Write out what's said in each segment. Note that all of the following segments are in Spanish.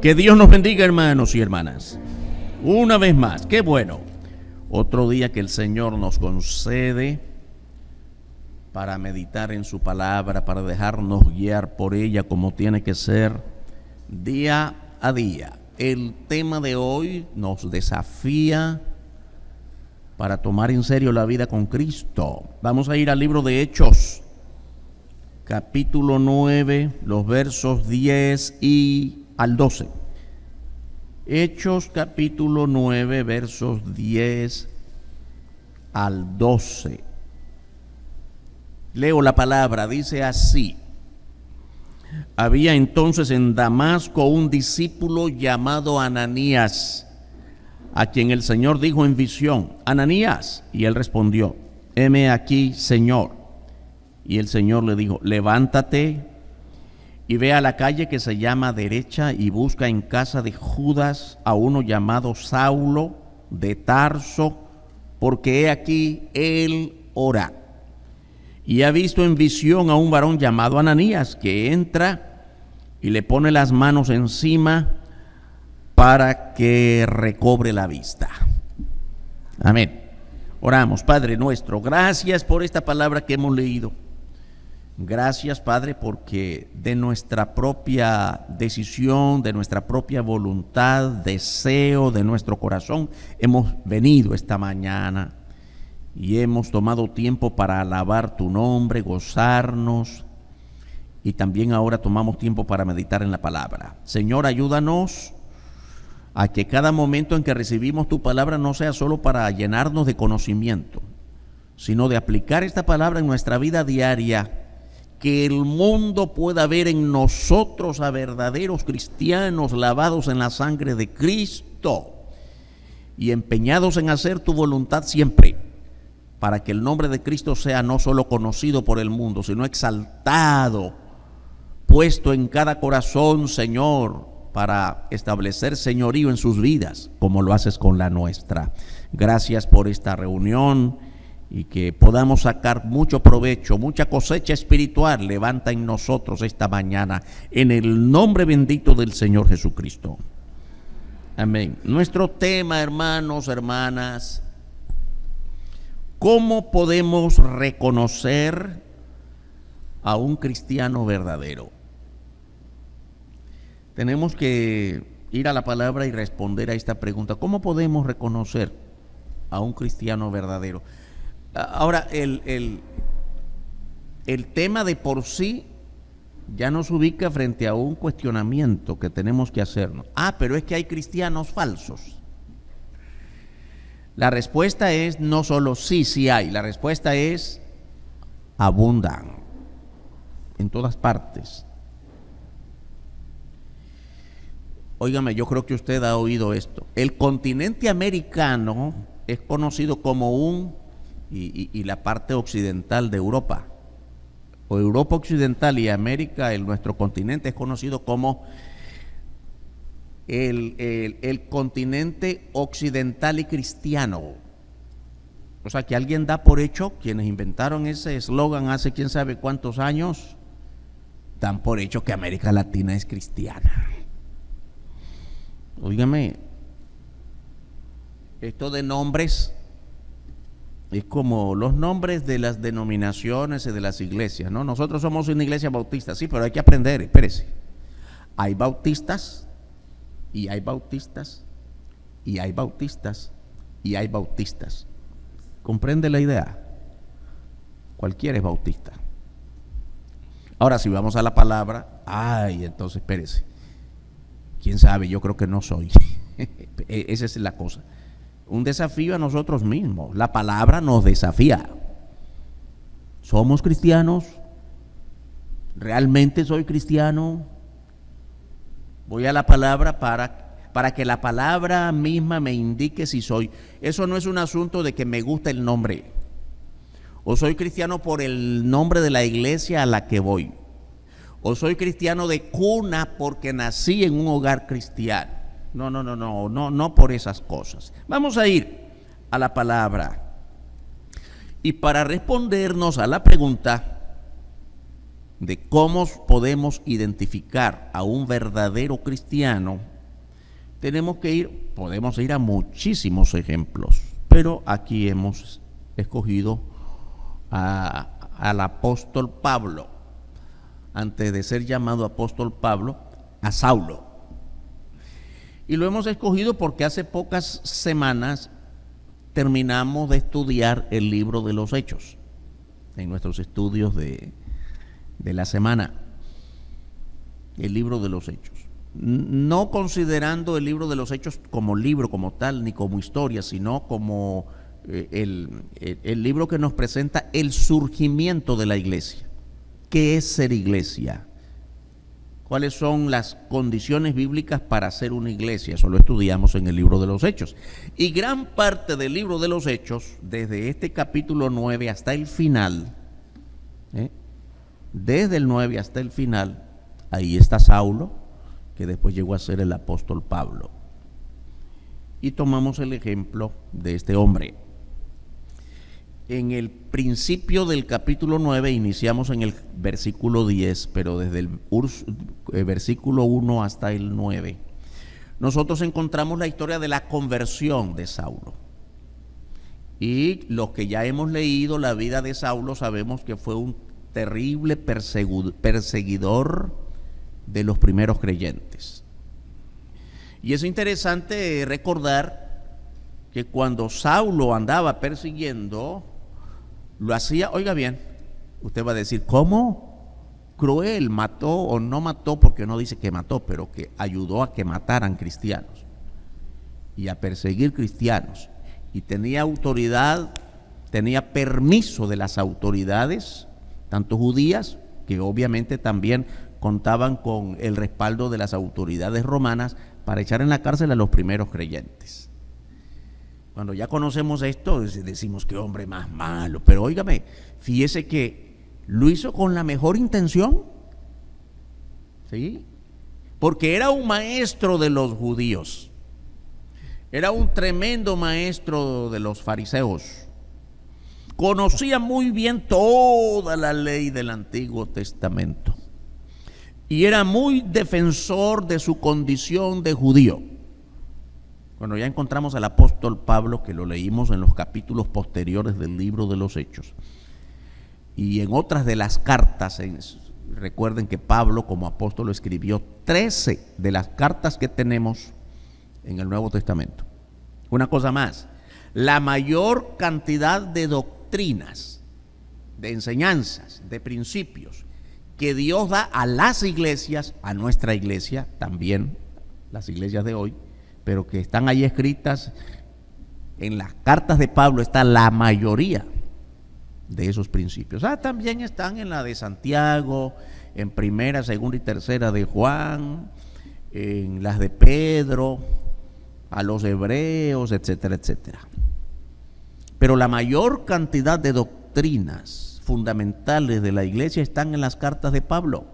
Que Dios nos bendiga, hermanos y hermanas. Una vez más, qué bueno. Otro día que el Señor nos concede para meditar en su palabra, para dejarnos guiar por ella como tiene que ser día a día. El tema de hoy nos desafía para tomar en serio la vida con Cristo. Vamos a ir al libro de Hechos, capítulo 9, los versos 10 y al 12. Hechos capítulo 9, versos 10 al 12. Leo la palabra, dice así: había entonces en Damasco un discípulo llamado Ananías, a quien el Señor dijo en visión: Ananías. Y él respondió: heme aquí, Señor. Y el Señor le dijo: levántate y ve a la calle que se llama Derecha y busca en casa de Judas a uno llamado Saulo de Tarso, porque he aquí él ora. Y ha visto en visión a un varón llamado Ananías, que entra y le pone las manos encima para que recobre la vista. Amén. Oramos. Padre nuestro, gracias por esta palabra que hemos leído. Gracias, Padre, porque de nuestra propia decisión, de nuestra propia voluntad, deseo de nuestro corazón, hemos venido esta mañana y hemos tomado tiempo para alabar tu nombre, gozarnos, y también ahora tomamos tiempo para meditar en la palabra. Señor, ayúdanos a que cada momento en que recibimos tu palabra no sea solo para llenarnos de conocimiento, sino de aplicar esta palabra en nuestra vida diaria, que el mundo pueda ver en nosotros a verdaderos cristianos lavados en la sangre de Cristo y empeñados en hacer tu voluntad siempre, para que el nombre de Cristo sea no solo conocido por el mundo, sino exaltado, puesto en cada corazón, Señor, para establecer señorío en sus vidas, como lo haces con la nuestra. Gracias por esta reunión, y que podamos sacar mucho provecho, mucha cosecha espiritual. Levanta en nosotros esta mañana, en el nombre bendito del Señor Jesucristo. Amén. Nuestro tema, hermanos, hermanas: ¿cómo podemos reconocer a un cristiano verdadero? Tenemos que ir a la palabra y responder a esta pregunta: ¿cómo podemos reconocer a un cristiano verdadero? Ahora, el tema de por sí ya nos ubica frente a un cuestionamiento que tenemos que hacernos. Pero es que hay cristianos falsos. La respuesta es no solo sí hay, la respuesta es abundan en todas partes. Óigame, yo creo que usted ha oído esto. El continente americano es conocido como y la parte occidental de Europa, o Europa occidental y América, nuestro continente, es conocido como el continente occidental y cristiano. O sea, que alguien da por hecho, quienes inventaron ese eslogan hace quién sabe cuántos años, dan por hecho que América Latina es cristiana. Óigame, esto de nombres es como los nombres de las denominaciones y de las iglesias, ¿no? Nosotros somos una iglesia bautista, sí, pero hay que aprender, espérese. Hay bautistas, y hay bautistas, y hay bautistas, y hay bautistas. ¿Comprende la idea? Cualquiera es bautista. Ahora, si vamos a la palabra, entonces espérese. ¿Quién sabe? Yo creo que no soy. Esa es la cosa. Un desafío a nosotros mismos. La palabra nos desafía. ¿Somos cristianos? ¿Realmente soy cristiano? Voy a la palabra para que la palabra misma me indique si soy. Eso no es un asunto de que me gusta el nombre, o soy cristiano por el nombre de la iglesia a la que voy, o soy cristiano de cuna porque nací en un hogar cristiano. No por esas cosas. Vamos a ir a la palabra. Y para respondernos a la pregunta, de cómo podemos identificar a un verdadero cristiano, podemos ir a muchísimos ejemplos, pero aquí hemos escogido al apóstol Pablo, antes de ser llamado apóstol Pablo, a Saulo. Y lo hemos escogido porque hace pocas semanas terminamos de estudiar el libro de los Hechos, en nuestros estudios de la semana, el libro de los Hechos. No considerando el libro de los Hechos como libro como tal, ni como historia, sino como el libro que nos presenta el surgimiento de la iglesia. ¿Qué es ser iglesia? ¿Cuáles son las condiciones bíblicas para ser una iglesia? Eso lo estudiamos en el libro de los Hechos. Y gran parte del libro de los Hechos, desde este capítulo 9 hasta el final, desde el 9 hasta el final, ahí está Saulo, que después llegó a ser el apóstol Pablo. Y tomamos el ejemplo de este hombre. En el principio del capítulo 9 iniciamos en el versículo 10, pero desde el versículo 1 hasta el 9, nosotros encontramos la historia de la conversión de Saulo. Y los que ya hemos leído la vida de Saulo sabemos que fue un terrible perseguidor de los primeros creyentes. Y es interesante recordar que cuando Saulo andaba persiguiendo, lo hacía, oiga bien, usted va a decir, ¿cómo? Cruel, mató o no mató, porque no dice que mató, pero que ayudó a que mataran cristianos y a perseguir cristianos. Y tenía autoridad, tenía permiso de las autoridades, tanto judías, que obviamente también contaban con el respaldo de las autoridades romanas para echar en la cárcel a los primeros creyentes. Cuando ya conocemos esto, decimos qué hombre más malo. Pero óigame, fíjese que lo hizo con la mejor intención, ¿sí? Porque era un maestro de los judíos, era un tremendo maestro de los fariseos, conocía muy bien toda la ley del Antiguo Testamento y era muy defensor de su condición de judío. Bueno, ya encontramos al apóstol Pablo, que lo leímos en los capítulos posteriores del libro de los Hechos. Y en otras de las cartas, recuerden que Pablo como apóstol escribió 13 de las cartas que tenemos en el Nuevo Testamento. Una cosa más, la mayor cantidad de doctrinas, de enseñanzas, de principios que Dios da a las iglesias, a nuestra iglesia también, las iglesias de hoy, pero que están ahí escritas en las cartas de Pablo, está la mayoría de esos principios. También están en la de Santiago, en primera, segunda y tercera de Juan, en las de Pedro, a los hebreos, etcétera, etcétera. Pero la mayor cantidad de doctrinas fundamentales de la iglesia están en las cartas de Pablo,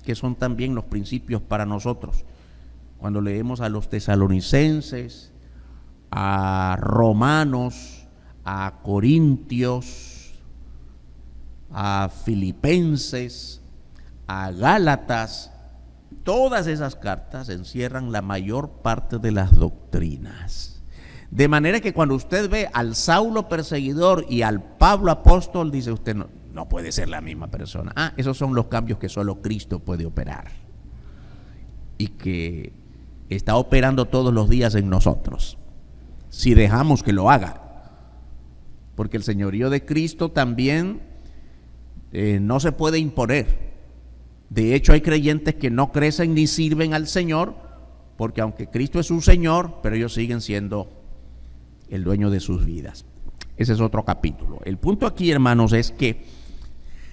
que son también los principios para nosotros. Cuando leemos a los tesalonicenses, a romanos, a corintios, a filipenses, a gálatas, todas esas cartas encierran la mayor parte de las doctrinas. De manera que cuando usted ve al Saulo perseguidor y al Pablo apóstol, dice usted, no puede ser la misma persona. Esos son los cambios que solo Cristo puede operar y que está operando todos los días en nosotros, si dejamos que lo haga. Porque el señorío de Cristo también no se puede imponer. De hecho, hay creyentes que no crecen ni sirven al Señor, porque aunque Cristo es su Señor, pero ellos siguen siendo el dueño de sus vidas. Ese es otro capítulo. El punto aquí, hermanos, es que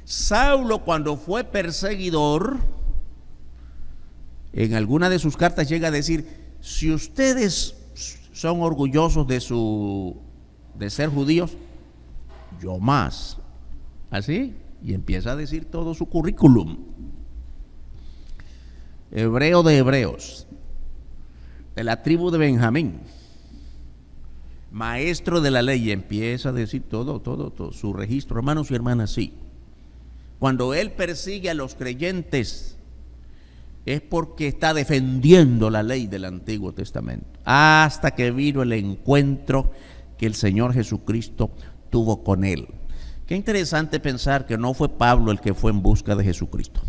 Saulo, cuando fue perseguidor, en alguna de sus cartas llega a decir, si ustedes son orgullosos de ser judíos, yo más. Así, y empieza a decir todo su currículum. Hebreo de hebreos, de la tribu de Benjamín, maestro de la ley, y empieza a decir todo su registro. Hermanos y hermanas, sí, Cuando él persigue a los creyentes, es porque está defendiendo la ley del Antiguo Testamento, hasta que vino el encuentro que el Señor Jesucristo tuvo con él. Qué interesante pensar que no fue Pablo el que fue en busca de Jesucristo.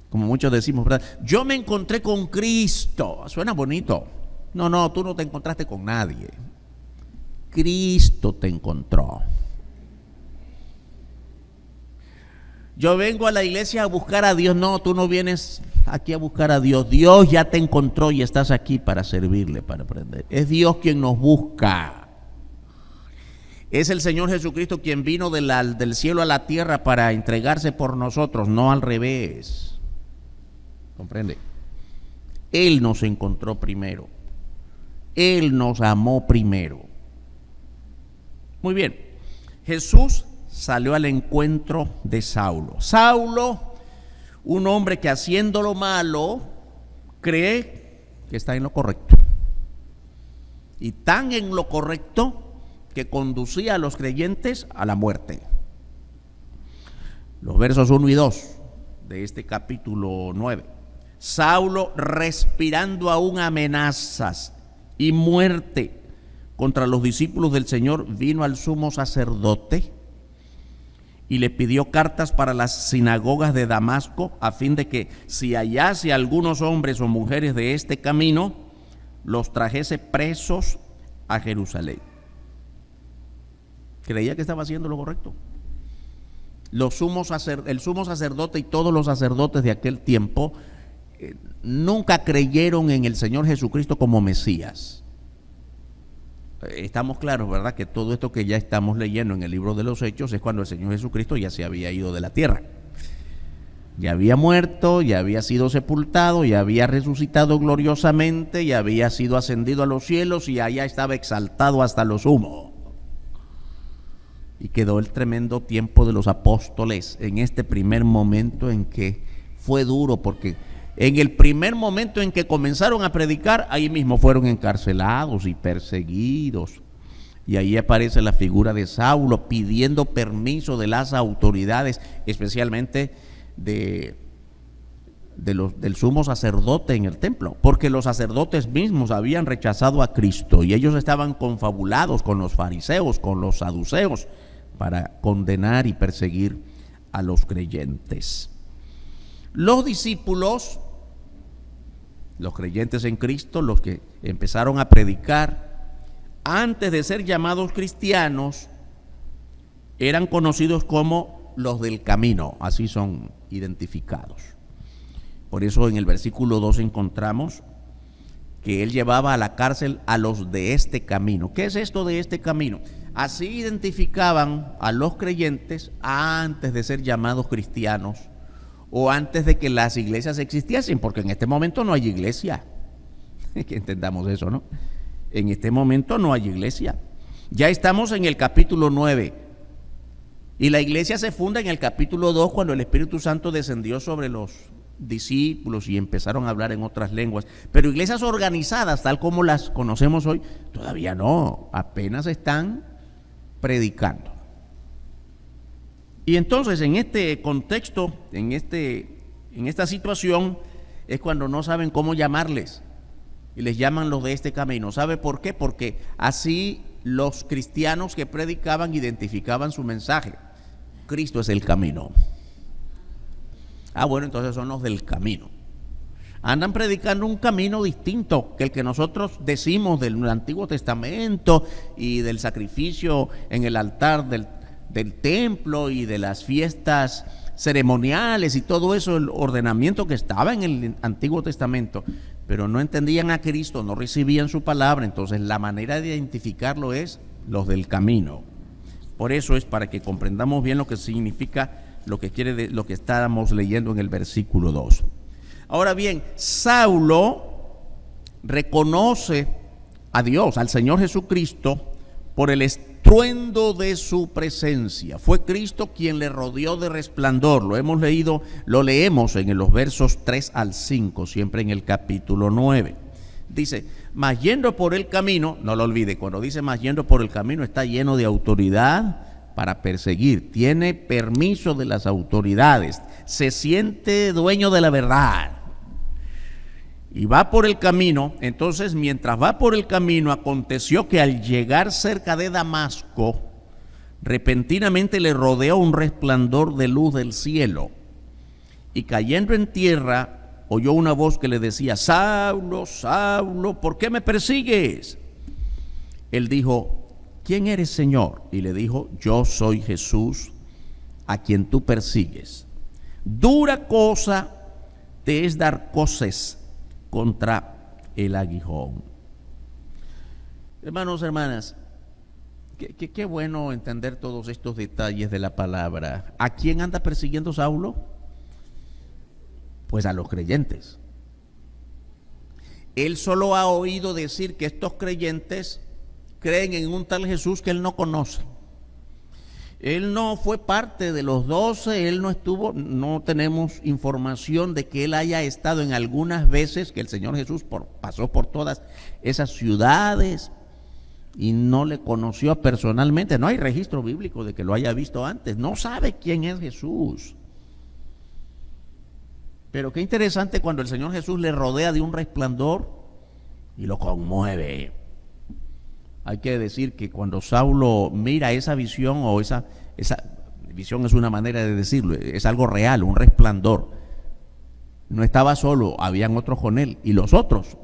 Como muchos decimos, ¿verdad? Yo me encontré con Cristo. Suena bonito. No, tú no te encontraste con nadie. Cristo te encontró. Yo vengo a la iglesia a buscar a Dios. No, tú no vienes aquí a buscar a Dios. Dios ya te encontró y estás aquí para servirle, para aprender. Es Dios quien nos busca. Es el Señor Jesucristo quien vino del cielo a la tierra para entregarse por nosotros, no al revés. ¿Comprende? Él nos encontró primero. Él nos amó primero. Muy bien. Jesús salió al encuentro de Saulo. Saulo, un hombre que haciendo lo malo, cree que está en lo correcto. Y tan en lo correcto que conducía a los creyentes a la muerte. Los versos 1 y 2 de este capítulo 9. Saulo, respirando aún amenazas y muerte contra los discípulos del Señor, vino al sumo sacerdote y le pidió cartas para las sinagogas de Damasco, a fin de que si hallase algunos hombres o mujeres de este camino, los trajese presos a Jerusalén. Creía que estaba haciendo lo correcto. El sumo sacerdote y todos los sacerdotes de aquel tiempo nunca creyeron en el Señor Jesucristo como Mesías. Estamos claros, ¿verdad? Que todo esto que ya estamos leyendo en el libro de los Hechos es cuando el Señor Jesucristo ya se había ido de la tierra. Ya había muerto, ya había sido sepultado, ya había resucitado gloriosamente, ya había sido ascendido a los cielos y allá estaba exaltado hasta lo sumo. Y quedó el tremendo tiempo de los apóstoles en este primer momento en que fue duro, porque en el primer momento en que comenzaron a predicar, ahí mismo fueron encarcelados y perseguidos. Y ahí aparece la figura de Saulo pidiendo permiso de las autoridades, especialmente del sumo sacerdote en el templo, porque los sacerdotes mismos habían rechazado a Cristo y ellos estaban confabulados con los fariseos, con los saduceos, para condenar y perseguir a los creyentes. Los discípulos, los creyentes en Cristo, los que empezaron a predicar, antes de ser llamados cristianos, eran conocidos como los del camino, así son identificados. Por eso en el versículo 2 encontramos que él llevaba a la cárcel a los de este camino. ¿Qué es esto de este camino? Así identificaban a los creyentes antes de ser llamados cristianos o antes de que las iglesias existiesen, porque en este momento no hay iglesia. Que entendamos eso, ¿no? En este momento no hay iglesia. Ya estamos en el capítulo 9 y la iglesia se funda en el capítulo 2 cuando el Espíritu Santo descendió sobre los discípulos y empezaron a hablar en otras lenguas. Pero iglesias organizadas tal como las conocemos hoy, todavía no, apenas están predicando. Y entonces en este contexto, en esta situación, es cuando no saben cómo llamarles y les llaman los de este camino. ¿Sabe por qué? Porque así los cristianos que predicaban identificaban su mensaje: Cristo es el camino. Bueno, entonces son los del camino. Andan predicando un camino distinto que el que nosotros decimos del Antiguo Testamento y del sacrificio en el altar del templo y de las fiestas ceremoniales y todo eso, el ordenamiento que estaba en el Antiguo Testamento, pero no entendían a Cristo, no recibían su palabra. Entonces la manera de identificarlo es los del camino. Por eso es para que comprendamos bien lo que significa lo que estábamos leyendo en el versículo 2. Ahora bien, Saulo reconoce a Dios, al Señor Jesucristo, por el estruendo de su presencia. Fue Cristo quien le rodeó de resplandor. Lo leemos en los versos 3 al 5, siempre en el capítulo 9. Dice: mas yendo por el camino, no lo olvide, cuando dice mas yendo por el camino está lleno de autoridad, para perseguir, tiene permiso de las autoridades, se siente dueño de la verdad y va por el camino. Entonces, mientras va por el camino, aconteció que al llegar cerca de Damasco, repentinamente le rodeó un resplandor de luz del cielo, y cayendo en tierra oyó una voz que le decía: Saulo, Saulo, ¿por qué me persigues? Él dijo: ¿quién eres, Señor? Y le dijo: yo soy Jesús, a quien tú persigues. Dura cosa te es dar coces contra el aguijón. Hermanos, hermanas, qué bueno entender todos estos detalles de la palabra. ¿A quién anda persiguiendo Saulo? Pues a los creyentes. Él solo ha oído decir que estos creyentes creen en un tal Jesús que él no conoce. Él no fue parte de los 12, él no estuvo, no tenemos información de que él haya estado en algunas veces que el Señor Jesús pasó por todas esas ciudades y no le conoció personalmente. No hay registro bíblico de que lo haya visto antes. No sabe quién es Jesús. Pero qué interesante cuando el Señor Jesús le rodea de un resplandor y lo conmueve. Hay que decir que cuando Saulo mira esa visión, o esa visión es una manera de decirlo, es algo real, un resplandor. No estaba solo, habían otros con él, y los otros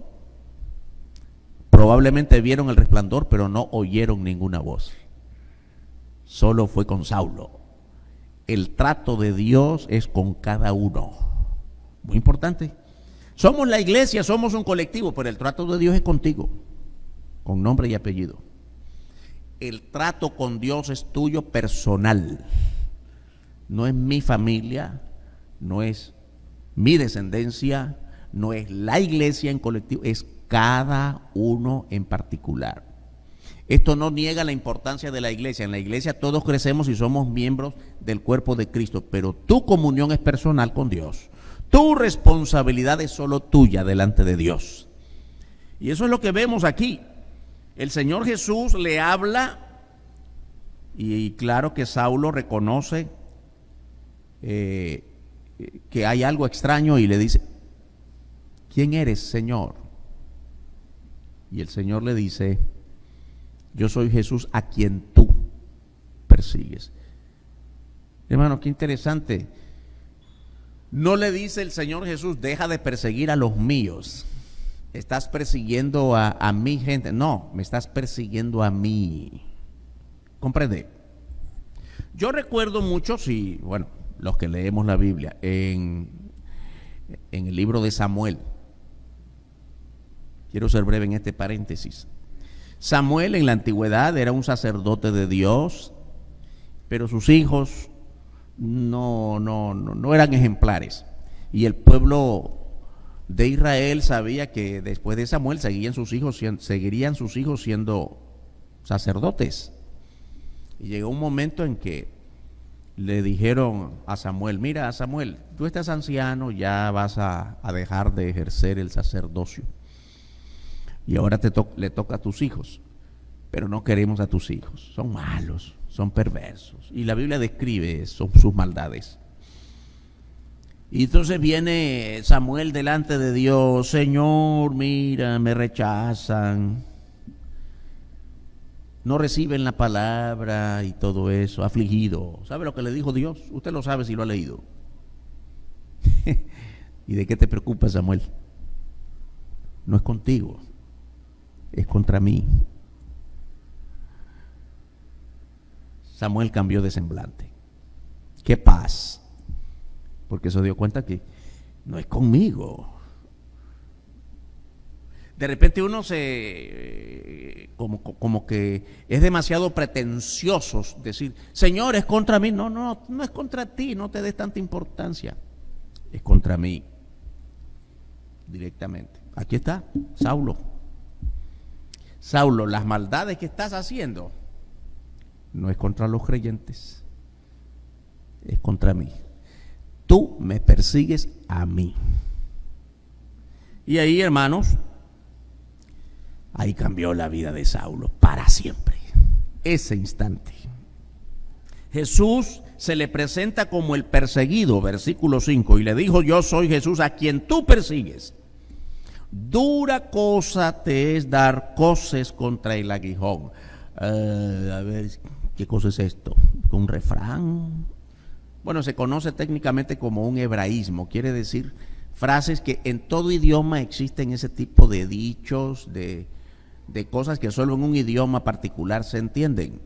probablemente vieron el resplandor, pero no oyeron ninguna voz. Solo fue con Saulo. El trato de Dios es con cada uno. Muy importante. Somos la iglesia, somos un colectivo, pero el trato de Dios es contigo, con nombre y apellido. El trato con Dios es tuyo personal. No es mi familia, no es mi descendencia, no es la iglesia en colectivo, es cada uno en particular. Esto no niega la importancia de la iglesia. En la iglesia todos crecemos y somos miembros del cuerpo de Cristo, pero tu comunión es personal con Dios. Tu responsabilidad es solo tuya delante de Dios. Y eso es lo que vemos aquí. El Señor Jesús le habla y claro que Saulo reconoce que hay algo extraño y le dice: ¿quién eres, Señor? Y el Señor le dice: yo soy Jesús a quien tú persigues. Hermano, qué interesante. No le dice el Señor Jesús: deja de perseguir a los míos. Estás persiguiendo a mi gente. No, me estás persiguiendo a mí. ¿Comprende? Yo recuerdo mucho, bueno, los que leemos la Biblia, en el libro de Samuel. Quiero ser breve en este paréntesis. Samuel en la antigüedad era un sacerdote de Dios, pero sus hijos no eran ejemplares. Y el pueblo de Israel sabía que después de Samuel seguirían sus hijos siendo sacerdotes. Y llegó un momento en que le dijeron a Samuel: mira, Samuel, tú estás anciano, ya vas a dejar de ejercer el sacerdocio. Y ahora le toca a tus hijos. Pero no queremos a tus hijos. Son malos, son perversos. Y la Biblia describe sus maldades. Y entonces viene Samuel delante de Dios: Señor, mira, me rechazan, no reciben la palabra y todo eso, afligido. ¿Sabe lo que le dijo Dios? Usted lo sabe si lo ha leído. ¿Y de qué te preocupas, Samuel? No es contigo, es contra mí. Samuel cambió de semblante. ¡Qué paz! Porque se dio cuenta que no es conmigo. De repente uno como que es demasiado pretencioso decir: Señor, es contra mí. No es contra ti, no te des tanta importancia. Es contra mí, directamente. Aquí está, Saulo. Saulo, las maldades que estás haciendo no es contra los creyentes, es contra mí. Tú me persigues a mí. Y ahí, hermanos, ahí cambió la vida de Saulo para siempre. Ese instante. Jesús se le presenta como el perseguido, versículo 5, y le dijo: yo soy Jesús a quien tú persigues. Dura cosa te es dar coces contra el aguijón. A ver, ¿qué cosa es esto? ¿Un refrán? Bueno, se conoce técnicamente como un hebraísmo, quiere decir frases que en todo idioma existen, ese tipo de dichos, de cosas que solo en un idioma particular se entienden.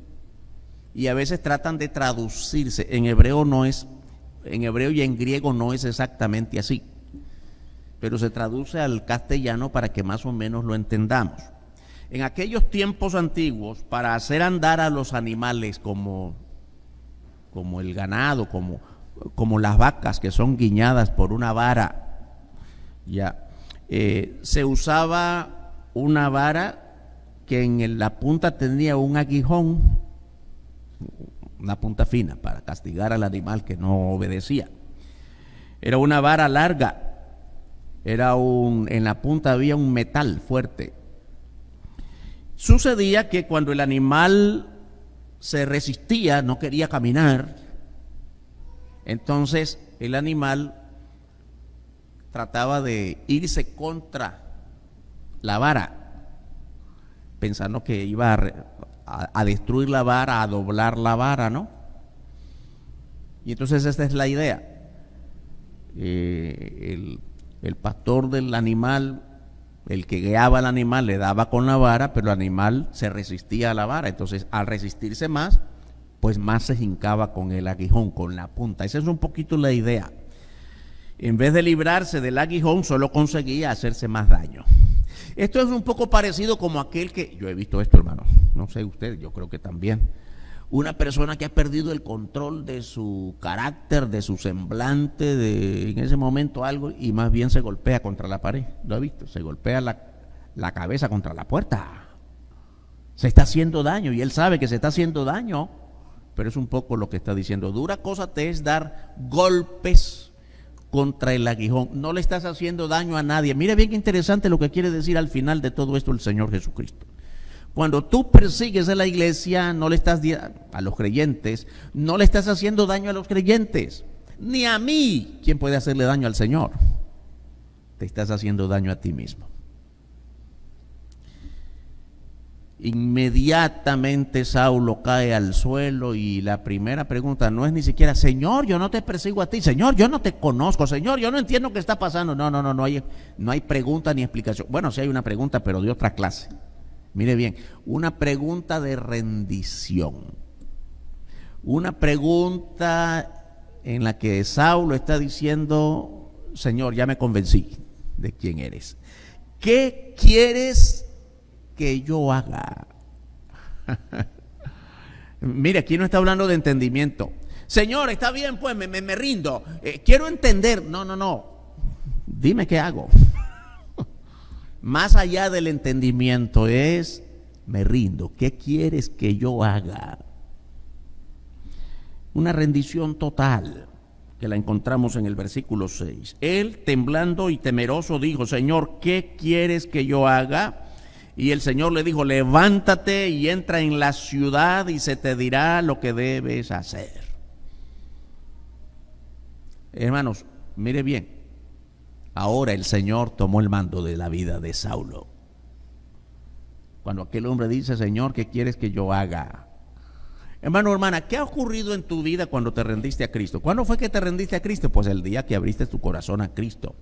Y a veces tratan de traducirse. En hebreo y en griego no es exactamente así, pero se traduce al castellano para que más o menos lo entendamos. En aquellos tiempos antiguos, para hacer andar a los animales como el ganado, como las vacas que son guiñadas por una vara, se usaba una vara que en la punta tenía un aguijón, una punta fina, para castigar al animal que no obedecía. Era una vara larga, en la punta había un metal fuerte. Sucedía que cuando el animal se resistía, no quería caminar, entonces el animal trataba de irse contra la vara, pensando que iba a destruir la vara, a doblar la vara, ¿no? Y entonces esta es la idea. El pastor del animal, el que guiaba al animal, le daba con la vara, pero el animal se resistía a la vara. Entonces, al resistirse más, pues más se hincaba con el aguijón, con la punta. Esa es un poquito la idea. En vez de librarse del aguijón, solo conseguía hacerse más daño. Esto es un poco parecido como aquel que, yo he visto esto, hermano, no sé usted, yo creo que también, una persona que ha perdido el control de su carácter, de su semblante, en ese momento algo, y más bien se golpea contra la pared. ¿Lo ha visto? Se golpea la cabeza contra la puerta. Se está haciendo daño y él sabe que se está haciendo daño, pero es un poco lo que está diciendo. Dura cosa te es dar golpes contra el aguijón. No le estás haciendo daño a nadie. Mire bien qué interesante lo que quiere decir al final de todo esto el Señor Jesucristo. Cuando tú persigues a la iglesia, a los creyentes, no le estás haciendo daño a los creyentes, ni a mí. ¿Quién puede hacerle daño al Señor? Te estás haciendo daño a ti mismo. Inmediatamente Saulo cae al suelo y la primera pregunta no es ni siquiera: Señor, yo no te persigo a ti, Señor, yo no te conozco, Señor, yo no entiendo qué está pasando. No hay pregunta ni explicación. Bueno, sí hay una pregunta, pero de otra clase. Mire bien, una pregunta de rendición, una pregunta en la que Saulo está diciendo: Señor, ya me convencí de quién eres. ¿Qué quieres que yo haga? Mire, aquí no está hablando de entendimiento. Señor, está bien, pues me rindo. Quiero entender. No. Dime qué hago. Más allá del entendimiento es: me rindo. ¿Qué quieres que yo haga? Una rendición total, que la encontramos en el versículo 6. Él, temblando y temeroso, dijo: Señor, ¿qué quieres que yo haga? Y el Señor le dijo: levántate y entra en la ciudad y se te dirá lo que debes hacer. Hermanos, mire bien. Ahora el Señor tomó el mando de la vida de Saulo. Cuando aquel hombre dice: Señor, ¿qué quieres que yo haga? Hermano, hermana, ¿qué ha ocurrido en tu vida cuando te rendiste a Cristo? ¿Cuándo fue que te rendiste a Cristo? Pues el día que abriste tu corazón a Cristo.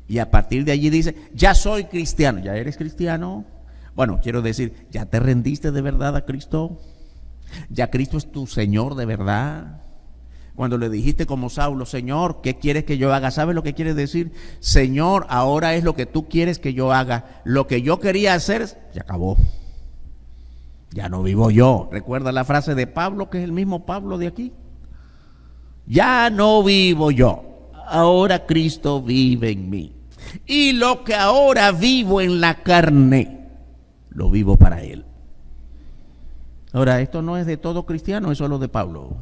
Y a partir de allí dice: ya soy cristiano. ¿Ya eres cristiano? Bueno, quiero decir, ¿ya te rendiste de verdad a Cristo? ¿Ya Cristo es tu Señor de verdad? Cuando le dijiste como Saulo: Señor, ¿qué quieres que yo haga? ¿Sabes lo que quiere decir? Señor, ahora es lo que tú quieres que yo haga. Lo que yo quería hacer, ya acabó. Ya no vivo yo. ¿Recuerda la frase de Pablo, que es el mismo Pablo de aquí? Ya no vivo yo. Ahora Cristo vive en mí. Y lo que ahora vivo en la carne, lo vivo para Él. Ahora, esto no es de todo cristiano, es solo de Pablo.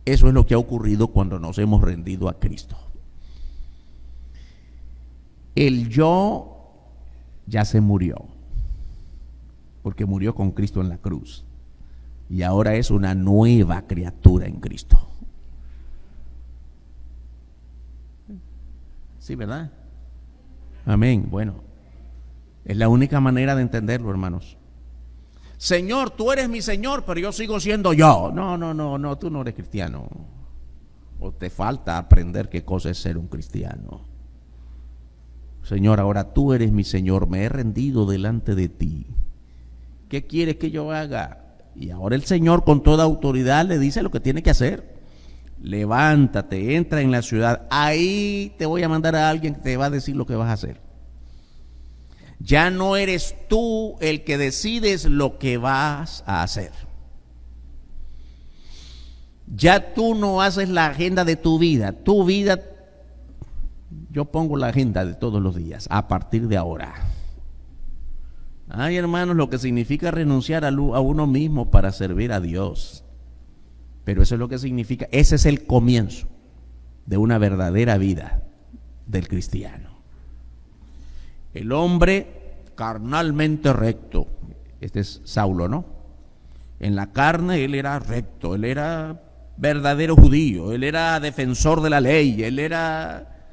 Eso es lo que ha ocurrido cuando nos hemos rendido a Cristo. El yo ya se murió, porque murió con Cristo en la cruz. y ahora es una nueva criatura en Cristo. Sí, ¿verdad? Amén. Bueno, es la única manera de entenderlo, hermanos. Señor, tú eres mi Señor, pero yo sigo siendo yo. No, tú no eres cristiano. O te falta aprender qué cosa es ser un cristiano. Señor, ahora tú eres mi Señor, me he rendido delante de ti. ¿Qué quieres que yo haga? Y ahora el Señor con toda autoridad le dice lo que tiene que hacer. Levántate, entra en la ciudad, ahí te voy a mandar a alguien que te va a decir lo que vas a hacer. Ya no eres tú el que decides lo que vas a hacer. Ya tú no haces la agenda de tu vida. Tu vida, yo pongo la agenda de todos los días, a partir de ahora. Ay, hermanos, lo que significa renunciar a uno mismo para servir a Dios. Pero eso es lo que significa, ese es el comienzo de una verdadera vida del cristiano. El hombre carnalmente recto, este es Saulo, ¿no? En la carne él era recto, él era verdadero judío, él era defensor de la ley, él era,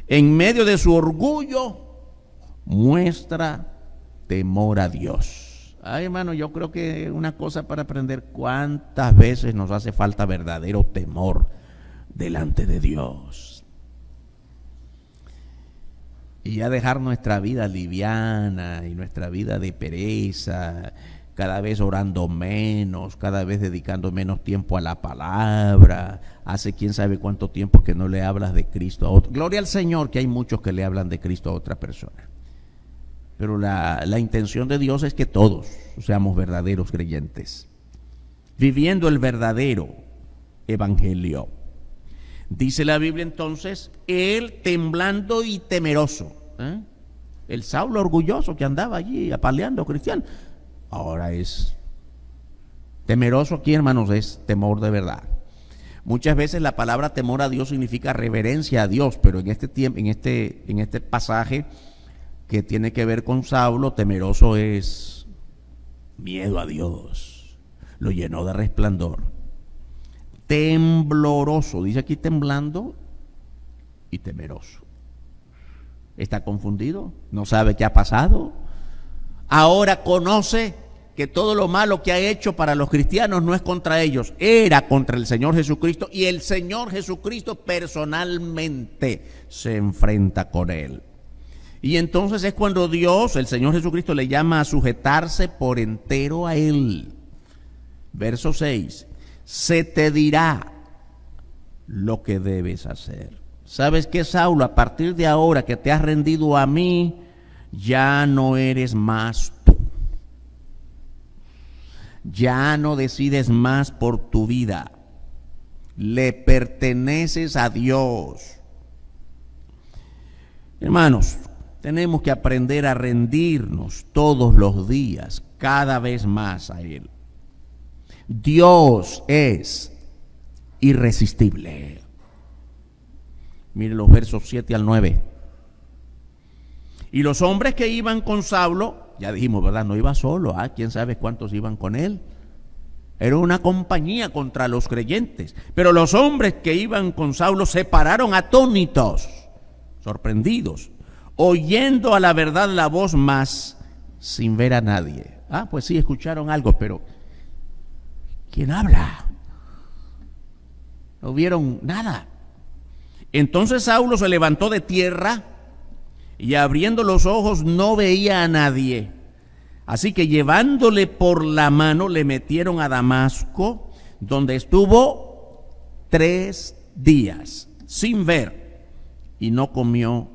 en medio de su orgullo, muestra temor a Dios. Ay, hermano, yo creo que una cosa para aprender, cuántas veces nos hace falta verdadero temor delante de Dios. Y ya dejar nuestra vida liviana y nuestra vida de pereza, cada vez orando menos, cada vez dedicando menos tiempo a la palabra. Hace quién sabe cuánto tiempo que no le hablas de Cristo a otro. Gloria al Señor que hay muchos que le hablan de Cristo a otra persona. Pero la intención de Dios es que todos seamos verdaderos creyentes, viviendo el verdadero evangelio. Dice la Biblia entonces, él temblando y temeroso, el Saulo orgulloso que andaba allí apaleando cristianos, ahora es temeroso. Aquí, hermanos, es temor de verdad. Muchas veces la palabra temor a Dios significa reverencia a Dios, pero en este tiempo, en este pasaje que tiene que ver con Saulo, temeroso es miedo a Dios. Lo llenó de resplandor. Tembloroso, dice aquí temblando y temeroso. ¿Está confundido? ¿No sabe qué ha pasado? Ahora conoce que todo lo malo que ha hecho para los cristianos no es contra ellos, era contra el Señor Jesucristo, y el Señor Jesucristo personalmente se enfrenta con él. Y entonces es cuando Dios, el Señor Jesucristo, le llama a sujetarse por entero a él. Verso 6, se te dirá lo que debes hacer. ¿Sabes qué, Saulo? A partir de ahora que te has rendido a mí, ya no eres más tú. Ya no decides más por tu vida. Le perteneces a Dios. Hermanos, tenemos que aprender a rendirnos todos los días, cada vez más a Él. Dios es irresistible. Miren los versos 7 al 9. Y los hombres que iban con Saulo, ya dijimos, ¿verdad? No iba solo, quién sabe cuántos iban con él. Era una compañía contra los creyentes. Pero los hombres que iban con Saulo se pararon atónitos, sorprendidos, oyendo a la verdad la voz, mas sin ver a nadie. Pues sí, escucharon algo, pero ¿quién habla? No vieron nada. Entonces Saulo se levantó de tierra y abriendo los ojos no veía a nadie. Así que llevándole por la mano le metieron a Damasco, donde estuvo 3 días sin ver y no comió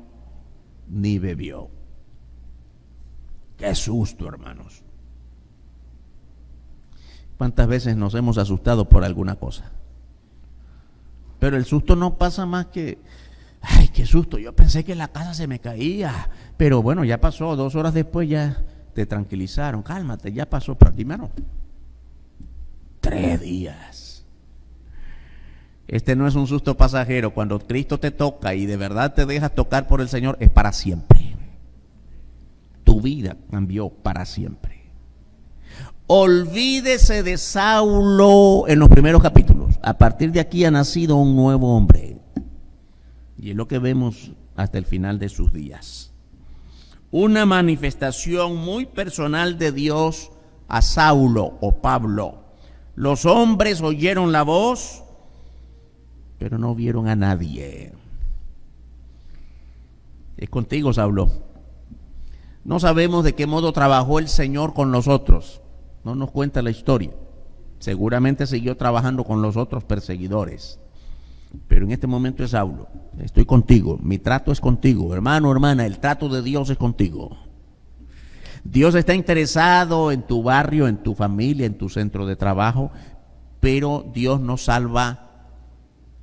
ni bebió. Qué susto, hermanos. ¿Cuántas veces nos hemos asustado por alguna cosa? Pero el susto no pasa más que, ay, qué susto, yo pensé que la casa se me caía, pero bueno, ya pasó, 2 horas después ya te tranquilizaron, cálmate, ya pasó, pero primero 3 días. Este no es un susto pasajero. Cuando Cristo te toca y de verdad te dejas tocar por el Señor, es para siempre. Tu vida cambió para siempre. Olvídese de Saulo en los primeros capítulos. A partir de aquí ha nacido un nuevo hombre. Y es lo que vemos hasta el final de sus días. Una manifestación muy personal de Dios a Saulo o Pablo. Los hombres oyeron la voz, pero no vieron a nadie. Es contigo, Saulo. No sabemos de qué modo trabajó el Señor con nosotros. No nos cuenta la historia. Seguramente siguió trabajando con los otros perseguidores. Pero en este momento es Saulo. Estoy contigo. Mi trato es contigo. Hermano, hermana, el trato de Dios es contigo. Dios está interesado en tu barrio, en tu familia, en tu centro de trabajo, pero Dios no salva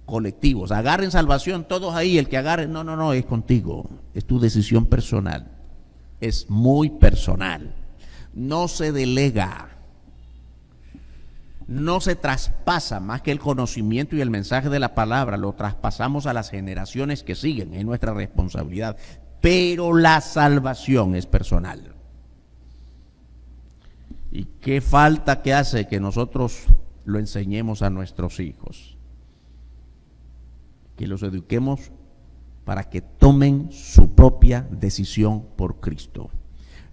colectivos. Agarren salvación todos ahí, el que agarre, no, es contigo. Es tu decisión personal. Es muy personal. No se delega. No se traspasa más que el conocimiento y el mensaje de la palabra. Lo traspasamos a las generaciones que siguen. Es nuestra responsabilidad. Pero la salvación es personal. ¿Y qué falta que hace que nosotros lo enseñemos a nuestros hijos? Que los eduquemos para que tomen su propia decisión por Cristo.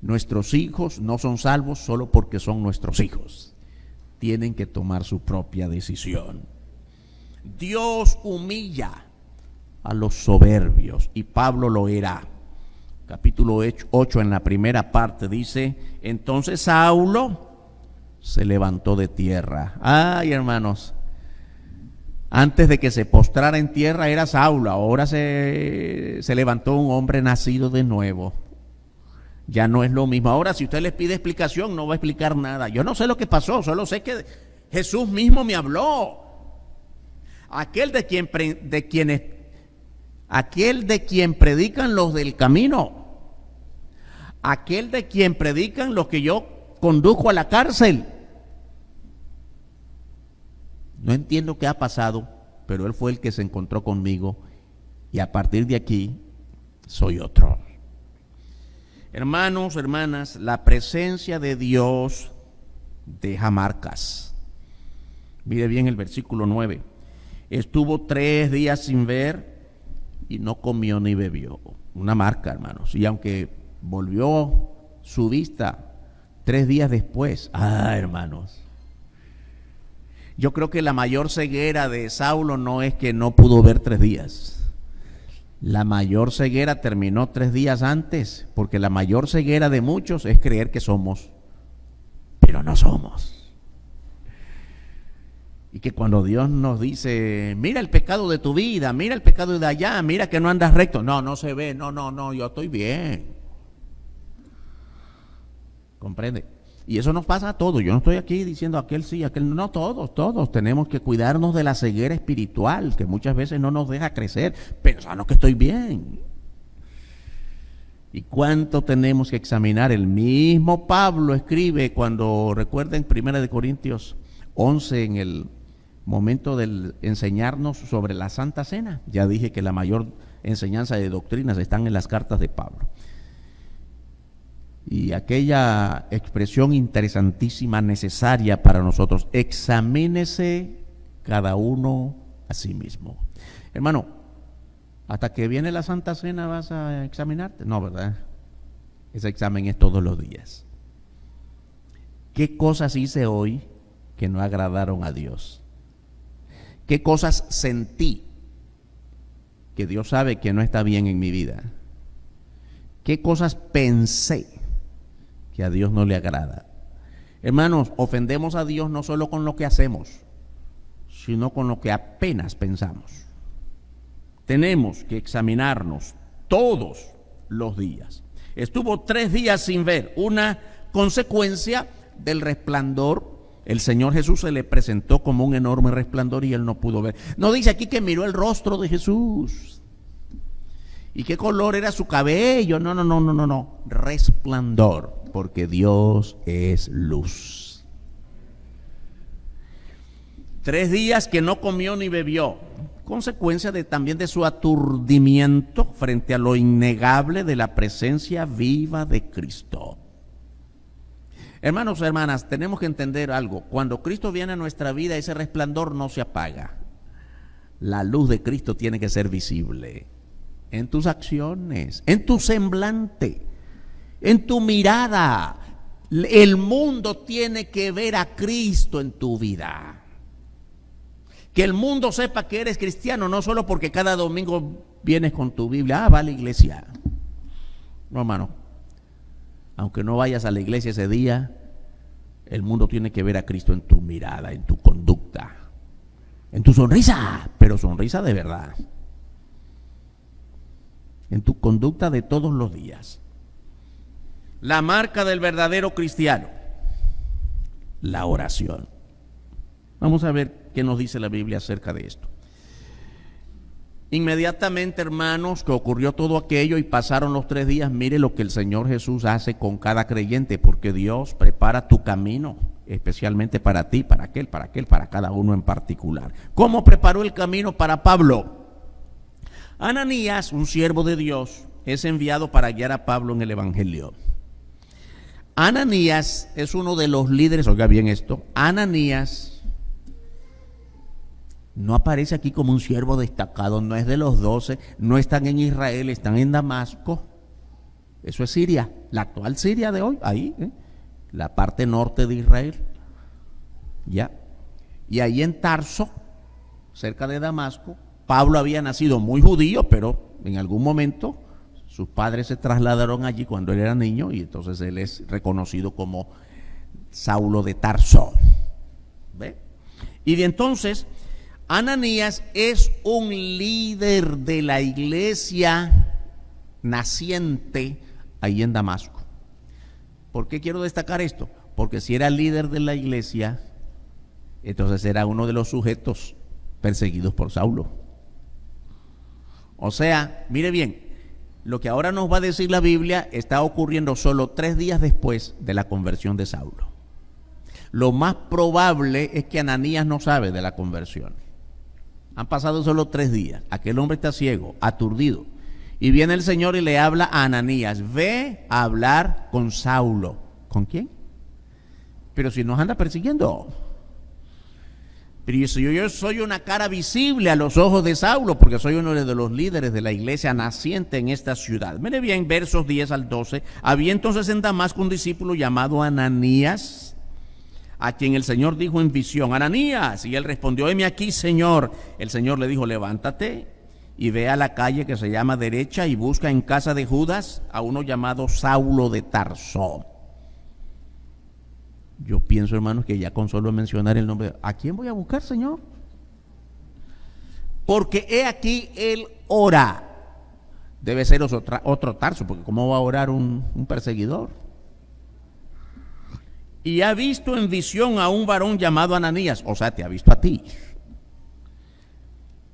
Nuestros hijos no son salvos solo porque son nuestros hijos. Tienen que tomar su propia decisión. Dios humilla a los soberbios y Pablo lo era. Capítulo 8 en la primera parte dice: entonces Saulo se levantó de tierra. Ay, hermanos, antes de que se postrara en tierra era Saulo, ahora se levantó un hombre nacido de nuevo. Ya no es lo mismo. Ahora, si usted les pide explicación, no va a explicar nada. Yo no sé lo que pasó, solo sé que Jesús mismo me habló. Aquel de quien predican los del camino. Aquel de quien predican los que yo conduzco a la cárcel. No entiendo qué ha pasado, pero él fue el que se encontró conmigo y a partir de aquí soy otro. Hermanos, hermanas, la presencia de Dios deja marcas. Mire bien el versículo 9. Estuvo 3 días sin ver y no comió ni bebió. Una marca, hermanos. Y aunque volvió su vista 3 días después, hermanos, yo creo que la mayor ceguera de Saulo no es que no pudo ver 3 días. La mayor ceguera terminó 3 días antes, porque la mayor ceguera de muchos es creer que somos, pero no somos. Y que cuando Dios nos dice, mira el pecado de tu vida, mira el pecado de allá, mira que no andas recto, no se ve, no, yo estoy bien. ¿Comprende? Y eso nos pasa a todos. Yo no estoy aquí diciendo aquel sí, aquel no. Todos tenemos que cuidarnos de la ceguera espiritual que muchas veces no nos deja crecer, pensando que estoy bien. ¿Y cuánto tenemos que examinar? El mismo Pablo escribe cuando, recuerden, 1 Corintios 11, en el momento de enseñarnos sobre la Santa Cena. Ya dije que la mayor enseñanza de doctrinas están en las cartas de Pablo. Y aquella expresión interesantísima, necesaria para nosotros: examínese cada uno a sí mismo. Hermano, hasta que viene la Santa Cena vas a examinarte. No, ¿verdad? Ese examen es todos los días. ¿Qué cosas hice hoy que no agradaron a Dios? ¿Qué cosas sentí que Dios sabe que no está bien en mi vida? ¿Qué cosas pensé que a Dios no le agrada? Hermanos, ofendemos a Dios no solo con lo que hacemos, sino con lo que apenas pensamos. Tenemos que examinarnos todos los días. Estuvo 3 días sin ver, una consecuencia del resplandor. El Señor Jesús se le presentó como un enorme resplandor y él no pudo ver. No dice aquí que miró el rostro de Jesús. ¿Y qué color era su cabello? No. Resplandor, porque Dios es luz. 3 días que no comió ni bebió, consecuencia también de su aturdimiento frente a lo innegable de la presencia viva de Cristo. Hermanos, hermanas, tenemos que entender algo. Cuando Cristo viene a nuestra vida, ese resplandor no se apaga. La luz de Cristo tiene que ser visible en tus acciones, en tu semblante, en tu mirada. El mundo tiene que ver a Cristo en tu vida. Que el mundo sepa que eres cristiano, no solo porque cada domingo vienes con tu Biblia, va a la iglesia. No, hermano, aunque no vayas a la iglesia ese día, el mundo tiene que ver a Cristo en tu mirada, en tu conducta, en tu sonrisa, pero sonrisa de verdad, en tu conducta de todos los días. La marca del verdadero cristiano, la oración. Vamos a ver qué nos dice la Biblia acerca de esto. Inmediatamente, hermanos, que ocurrió todo aquello y pasaron los 3 días, mire lo que el Señor Jesús hace con cada creyente, porque Dios prepara tu camino, especialmente para ti, para aquel, para cada uno en particular. ¿Cómo preparó el camino para Pablo? Ananías, un siervo de Dios, es enviado para guiar a Pablo en el Evangelio. Ananías es uno de los líderes, oiga bien esto, Ananías no aparece aquí como un siervo destacado, no es de los 12, no están en Israel, están en Damasco. Eso es Siria, la actual Siria de hoy, ahí, la parte norte de Israel. Ya. Y ahí en Tarso, cerca de Damasco, Pablo había nacido muy judío, pero en algún momento sus padres se trasladaron allí cuando él era niño y entonces él es reconocido como Saulo de Tarso. ¿Ve? Y de entonces Ananías es un líder de la iglesia naciente ahí en Damasco. ¿Por qué quiero destacar esto? Porque si era líder de la iglesia, entonces era uno de los sujetos perseguidos por Saulo. O sea, mire bien, lo que ahora nos va a decir la Biblia está ocurriendo solo 3 días después de la conversión de Saulo. Lo más probable es que Ananías no sabe de la conversión. Han pasado solo 3 días. Aquel hombre está ciego, aturdido. Y viene el Señor y le habla a Ananías. Ve a hablar con Saulo. ¿Con quién? Pero si nos anda persiguiendo. Pero si yo soy una cara visible a los ojos de Saulo, porque soy uno de los líderes de la iglesia naciente en esta ciudad. Mire bien, versos 10 al 12. Había entonces en Damasco un discípulo llamado Ananías, a quien el Señor dijo en visión, Ananías, y él respondió, heme aquí, Señor. El Señor le dijo, levántate y ve a la calle que se llama Derecha y busca en casa de Judas a uno llamado Saulo de Tarso. Yo pienso, hermanos, que ya con solo mencionar el nombre, ¿a quién voy a buscar, Señor? Porque he aquí, él ora. Debe ser otro Tarso, porque ¿cómo va a orar un perseguidor? Y ha visto en visión a un varón llamado Ananías, o sea, te ha visto a ti,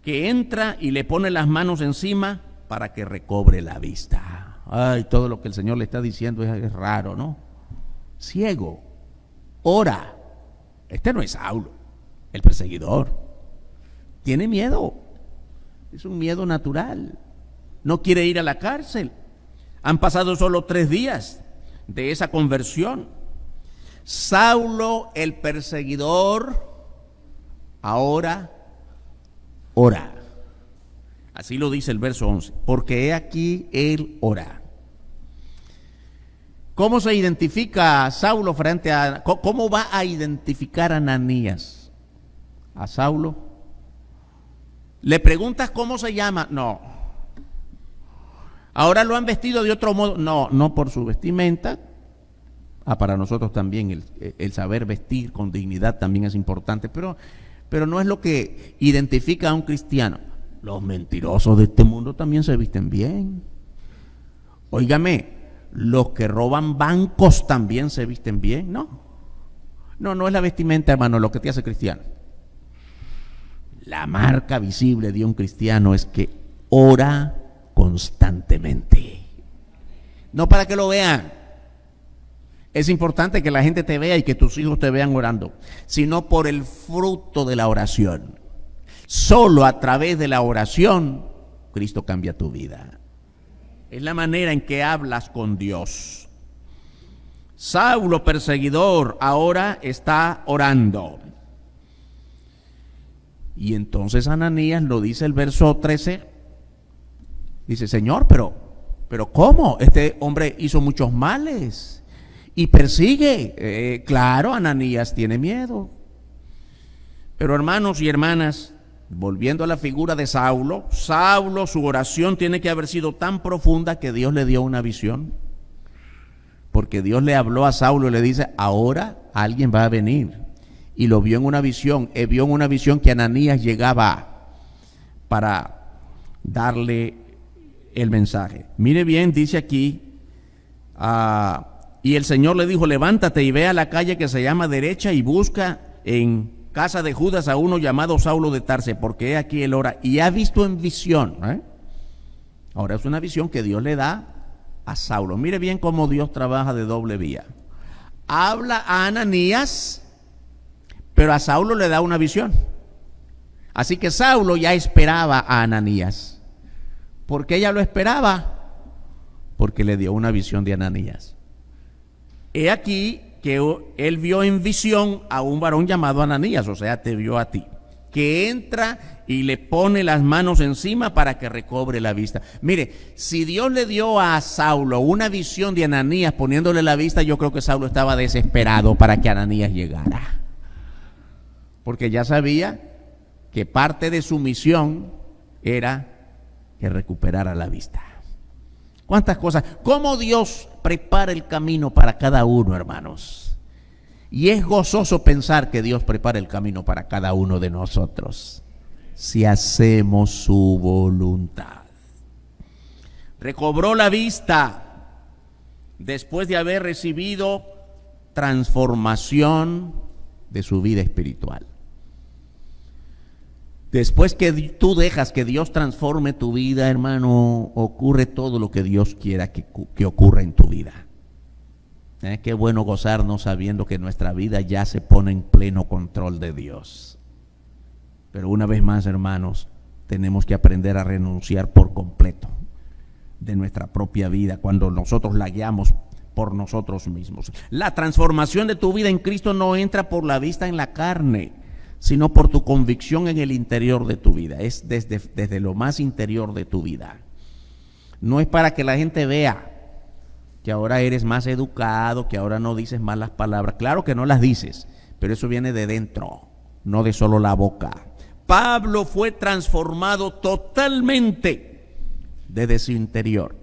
que entra y le pone las manos encima para que recobre la vista. Ay, todo lo que el Señor le está diciendo es raro, ¿no? Ciego, ora. Este no es Saulo, el perseguidor. Tiene miedo, es un miedo natural. No quiere ir a la cárcel. Han pasado solo 3 días de esa conversión. Saulo, el perseguidor, ahora ora. Así lo dice el verso 11. Porque he aquí, él ora. ¿Cómo se identifica a Saulo frente a... ¿Cómo va a identificar a Ananías? ¿A Saulo? ¿Le preguntas cómo se llama? No. ¿Ahora lo han vestido de otro modo? No, no por su vestimenta. Para nosotros también el saber vestir con dignidad también es importante, pero no es lo que identifica a un cristiano. Los mentirosos de este mundo también se visten bien. Óigame, los que roban bancos también se visten bien, ¿no? No es la vestimenta, hermano, lo que te hace cristiano. La marca visible de un cristiano es que ora constantemente. No para que lo vean. Es importante que la gente te vea y que tus hijos te vean orando, sino por el fruto de la oración. Solo a través de la oración, Cristo cambia tu vida. Es la manera en que hablas con Dios. Saulo, perseguidor, ahora está orando. Y entonces Ananías lo dice el verso 13. Dice, Señor, pero ¿cómo? Este hombre hizo muchos males y persigue. Claro, Ananías tiene miedo. Pero hermanos y hermanas, volviendo a la figura de Saulo, su oración tiene que haber sido tan profunda que Dios le dio una visión. Porque Dios le habló a Saulo y le dice, ahora alguien va a venir. Y lo vio en una visión, vio en una visión que Ananías llegaba para darle el mensaje. Mire bien, dice aquí, y el Señor le dijo, levántate y ve a la calle que se llama derecha y busca en casa de Judas a uno llamado Saulo de Tarse, porque he aquí él ora y ha visto en visión. Ahora es una visión que Dios le da a Saulo. Mire bien cómo Dios trabaja de doble vía. Habla a Ananías, pero a Saulo le da una visión. Así que Saulo ya esperaba a Ananías. ¿Por qué ella lo esperaba? Porque le dio una visión de Ananías. He aquí que él vio en visión a un varón llamado Ananías, o sea, te vio a ti, que entra y le pone las manos encima para que recobre la vista. Mire, si Dios le dio a Saulo una visión de Ananías poniéndole la vista, yo creo que Saulo estaba desesperado para que Ananías llegara. Porque ya sabía que parte de su misión era que recuperara la vista. ¿Cuántas cosas? ¿Cómo Dios prepara el camino para cada uno, hermanos? Y es gozoso pensar que Dios prepara el camino para cada uno de nosotros, si hacemos su voluntad. Recobró la vista después de haber recibido transformación de su vida espiritual. Después que tú dejas que Dios transforme tu vida, hermano, ocurre todo lo que Dios quiera que ocurra en tu vida. Qué bueno gozarnos sabiendo que nuestra vida ya se pone en pleno control de Dios. Pero una vez más, hermanos, tenemos que aprender a renunciar por completo de nuestra propia vida cuando nosotros la guiamos por nosotros mismos. La transformación de tu vida en Cristo no entra por la vista en la carne, sino por tu convicción en el interior de tu vida. Es desde lo más interior de tu vida. No es para que la gente vea que ahora eres más educado, que ahora no dices malas palabras. Claro que no las dices, pero eso viene de dentro, no de solo la boca. Pablo fue transformado totalmente desde su interior.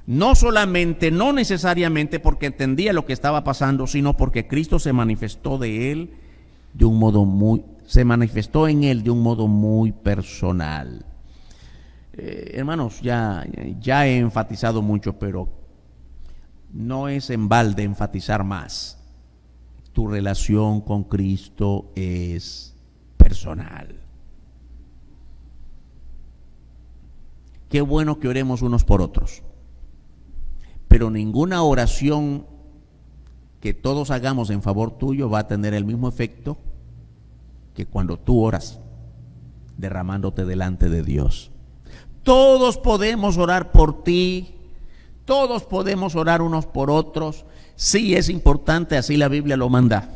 No solamente, no necesariamente porque entendía lo que estaba pasando, sino porque Cristo se manifestó se manifestó en él de un modo muy personal. Hermanos, ya he enfatizado mucho, pero no es en balde enfatizar más. Tu relación con Cristo es personal. Qué bueno que oremos unos por otros, pero ninguna oración que todos hagamos en favor tuyo va a tener el mismo efecto que cuando tú oras derramándote delante de Dios. Todos podemos orar por ti, todos podemos orar unos por otros. Sí, es importante, así la Biblia lo manda,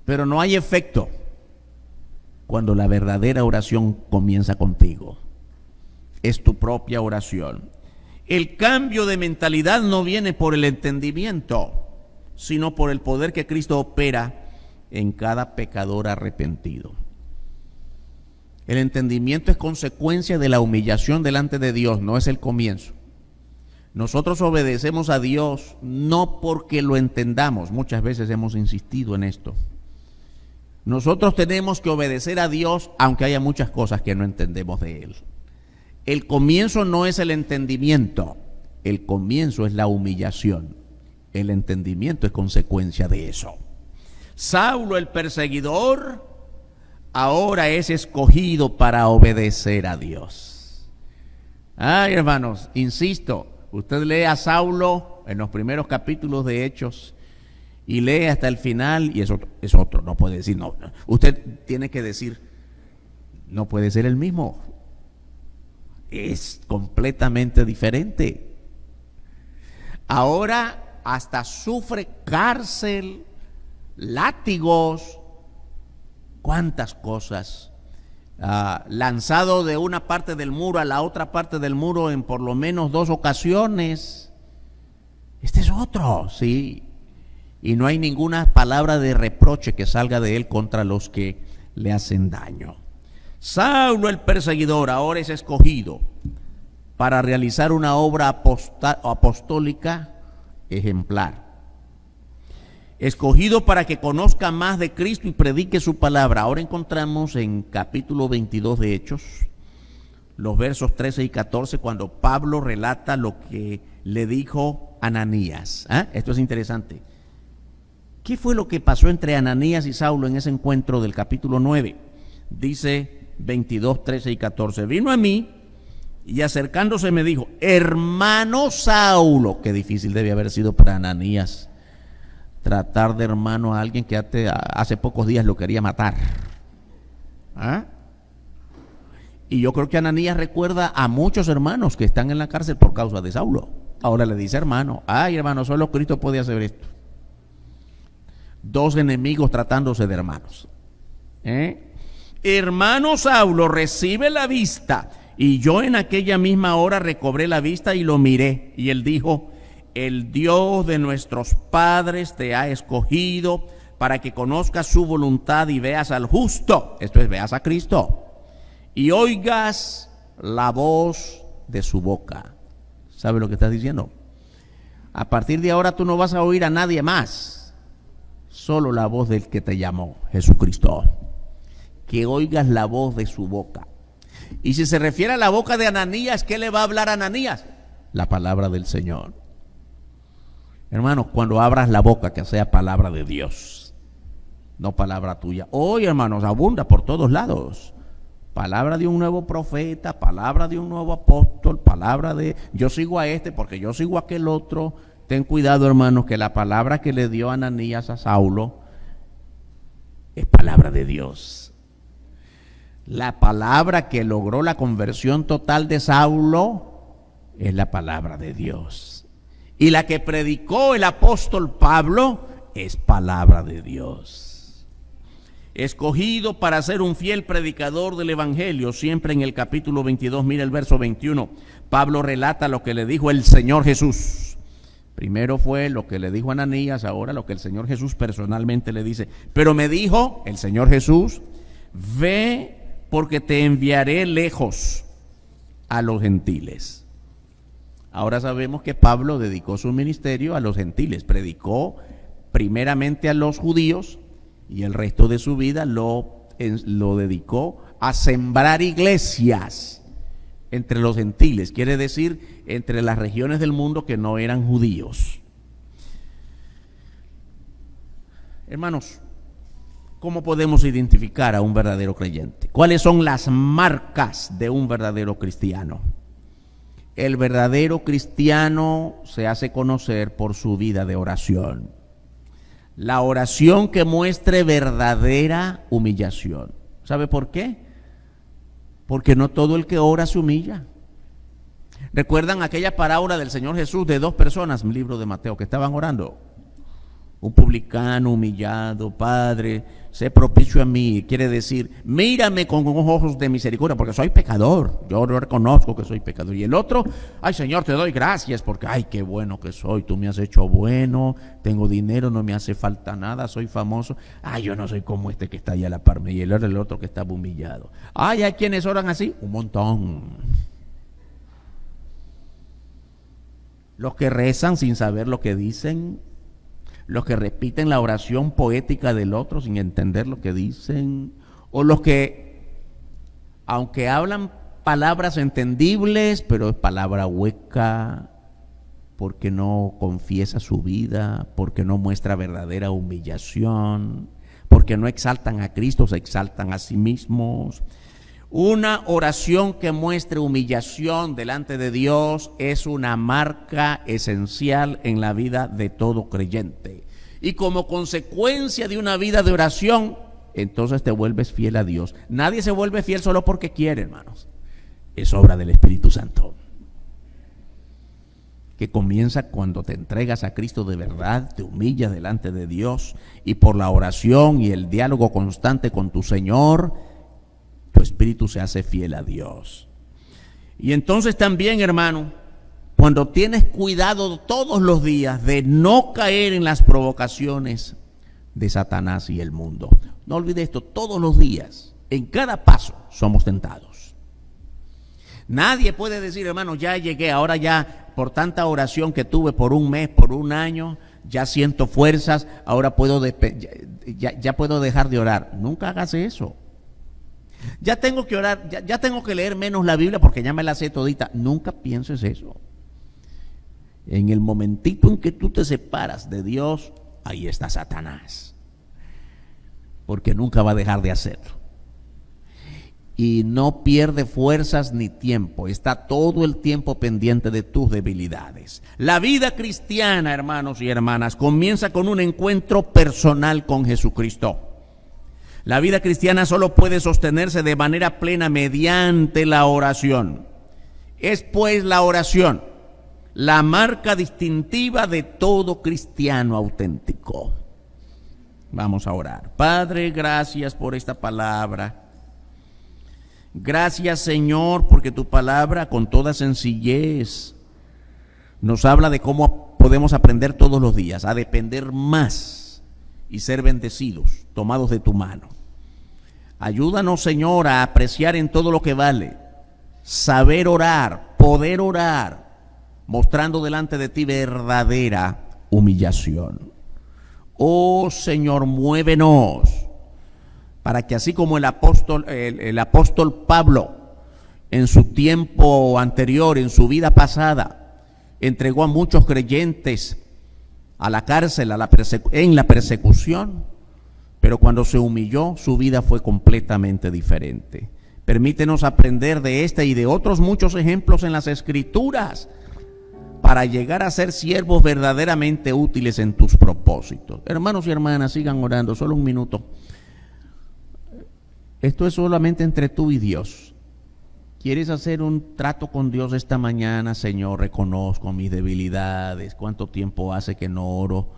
pero no hay efecto cuando la verdadera oración comienza contigo. Es tu propia oración. El cambio de mentalidad no viene por el entendimiento, sino por el poder que Cristo opera en cada pecador arrepentido. El entendimiento es consecuencia de la humillación delante de Dios, no es el comienzo. Nosotros obedecemos a Dios no porque lo entendamos, muchas veces hemos insistido en esto. Nosotros tenemos que obedecer a Dios aunque haya muchas cosas que no entendemos de Él. El comienzo no es el entendimiento, el comienzo es la humillación. El entendimiento es consecuencia de eso. Saulo, el perseguidor, ahora es escogido para obedecer a Dios. Ay, hermanos, insisto, usted lee a Saulo en los primeros capítulos de Hechos y lee hasta el final y es otro, no puede decir, no. Usted tiene que decir, no puede ser el mismo. Es completamente diferente. Ahora hasta sufre cárcel, látigos, cuántas cosas. Lanzado de una parte del muro a la otra parte del muro en por lo menos 2 ocasiones. Este es otro, sí. Y no hay ninguna palabra de reproche que salga de él contra los que le hacen daño. Saulo el perseguidor ahora es escogido para realizar una obra apostólica ejemplar. Escogido para que conozca más de Cristo y predique su palabra. Ahora encontramos en capítulo 22 de Hechos, los versos 13 y 14, cuando Pablo relata lo que le dijo Ananías. Esto es interesante. ¿Qué fue lo que pasó entre Ananías y Saulo en ese encuentro del capítulo 9? Dice 22, 13 y 14. Vino a mí y acercándose me dijo: hermano Saulo. Qué difícil debe haber sido para Ananías tratar de hermano a alguien que hace pocos días lo quería matar. Y yo creo que Ananías recuerda a muchos hermanos que están en la cárcel por causa de Saulo. Ahora le dice hermano. Ay, hermano, solo Cristo puede hacer esto. 2 enemigos tratándose de hermanos. Hermano Saulo, recibe la vista. Y yo en aquella misma hora recobré la vista y lo miré. Y él dijo: el Dios de nuestros padres te ha escogido para que conozcas su voluntad y veas al justo, esto es, veas a Cristo, y oigas la voz de su boca. ¿Sabe lo que está diciendo? A partir de ahora tú no vas a oír a nadie más, solo la voz del que te llamó, Jesucristo. Que oigas la voz de su boca. Y si se refiere a la boca de Ananías, ¿qué le va a hablar a Ananías? La palabra del Señor. Hermanos, cuando abras la boca, que sea palabra de Dios, no palabra tuya. Hoy, hermanos, abunda por todos lados. Palabra de un nuevo profeta, palabra de un nuevo apóstol, palabra de yo sigo a este porque yo sigo a aquel otro. Ten cuidado, hermanos, que la palabra que le dio Ananías a Saulo es palabra de Dios. La palabra que logró la conversión total de Saulo es la palabra de Dios. Y la que predicó el apóstol Pablo es palabra de Dios. Escogido para ser un fiel predicador del evangelio, siempre en el capítulo 22, mira el verso 21. Pablo relata lo que le dijo el Señor Jesús. Primero fue lo que le dijo Ananías, ahora lo que el Señor Jesús personalmente le dice. Pero me dijo el Señor Jesús: ve, porque te enviaré lejos a los gentiles. Ahora sabemos que Pablo dedicó su ministerio a los gentiles, predicó primeramente a los judíos y el resto de su vida lo dedicó a sembrar iglesias entre los gentiles, quiere decir entre las regiones del mundo que no eran judíos. Hermanos, ¿cómo podemos identificar a un verdadero creyente? ¿Cuáles son las marcas de un verdadero cristiano? El verdadero cristiano se hace conocer por su vida de oración. La oración que muestre verdadera humillación. ¿Sabe por qué? Porque no todo el que ora se humilla. ¿Recuerdan aquella parábola del Señor Jesús de 2 personas, en el libro de Mateo, que estaban orando? Un publicano humillado: Padre, sé propicio a mí. Quiere decir, mírame con ojos de misericordia, porque soy pecador. Yo reconozco que soy pecador. Y el otro: ay, Señor, te doy gracias, porque ay, qué bueno que soy. Tú me has hecho bueno, tengo dinero, no me hace falta nada, soy famoso. Ay, yo no soy como este que está allá a la par. Y el otro que estaba humillado. Ay, ¿hay quienes oran así? Un montón. Los que rezan sin saber lo que dicen, los que repiten la oración poética del otro sin entender lo que dicen, o los que, aunque hablan palabras entendibles, pero es palabra hueca, porque no confiesa su vida, porque no muestra verdadera humillación, porque no exaltan a Cristo, se exaltan a sí mismos. Una oración que muestre humillación delante de Dios es una marca esencial en la vida de todo creyente. Y como consecuencia de una vida de oración, entonces te vuelves fiel a Dios. Nadie se vuelve fiel solo porque quiere, hermanos. Es obra del Espíritu Santo. que comienza cuando te entregas a Cristo de verdad, te humillas delante de Dios y por la oración y el diálogo constante con tu Señor, tu espíritu se hace fiel a Dios. Y entonces también, hermano, cuando tienes cuidado todos los días de no caer en las provocaciones de Satanás y el mundo. No olvides esto, todos los días, en cada paso, somos tentados. Nadie puede decir, hermano, ya llegué, ahora ya por tanta oración que tuve por un mes, por un año, ya siento fuerzas, ahora puedo ya puedo dejar de orar. Nunca hagas eso. Ya tengo que orar, ya tengo que leer menos la Biblia porque ya me la sé todita. Nunca pienses eso. En el momentito en que tú te separas de Dios, ahí está Satanás. Porque nunca va a dejar de hacerlo. Y no pierde fuerzas ni tiempo, está todo el tiempo pendiente de tus debilidades. La vida cristiana, hermanos y hermanas, comienza con un encuentro personal con Jesucristo. La vida cristiana solo puede sostenerse de manera plena mediante la oración. Es pues la oración la marca distintiva de todo cristiano auténtico. Vamos a orar. Padre, gracias por esta palabra. Gracias, Señor, porque tu palabra con toda sencillez nos habla de cómo podemos aprender todos los días a depender más y ser bendecidos, tomados de tu mano. Ayúdanos, Señor, a apreciar en todo lo que vale, saber orar, poder orar, mostrando delante de ti verdadera humillación. Oh, Señor, muévenos para que así como el apóstol Pablo en su tiempo anterior, en su vida pasada, entregó a muchos creyentes a la cárcel, en la persecución, pero cuando se humilló, su vida fue completamente diferente. Permítenos aprender de este y de otros muchos ejemplos en las Escrituras para llegar a ser siervos verdaderamente útiles en tus propósitos. Hermanos y hermanas, sigan orando, solo un minuto. Esto es solamente entre tú y Dios. ¿Quieres hacer un trato con Dios esta mañana? Señor, reconozco mis debilidades. ¿Cuánto tiempo hace que no oro